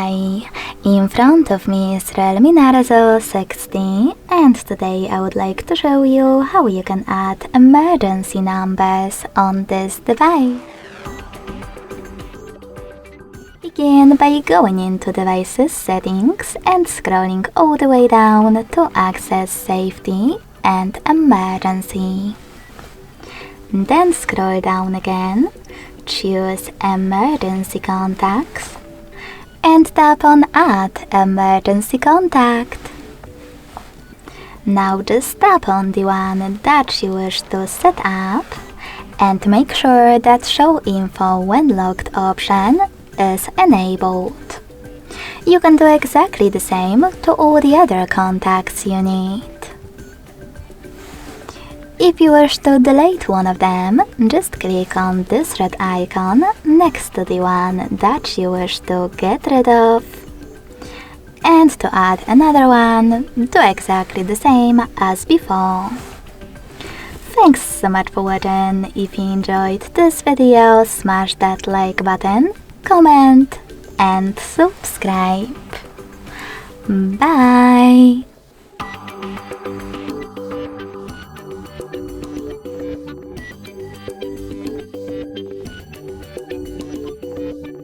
Hi! In front of me is REALME Narzo 60 and today I would like to show you how you can add emergency numbers on this device. Begin by going into Devices Settings and scrolling all the way down to access Safety and Emergency. Then scroll down again, choose Emergency Contacts and tap on Add Emergency Contact. Now just tap on the one that you wish to set up and make sure that Show Info when logged option is enabled. You can do exactly the same to all the other contacts you need. If you wish to delete one of them, just click on this red icon next to the one that you wish to get rid of. And to add another one, do exactly the same as before. Thanks so much for watching. If you enjoyed this video, smash that like button, comment and subscribe. Bye!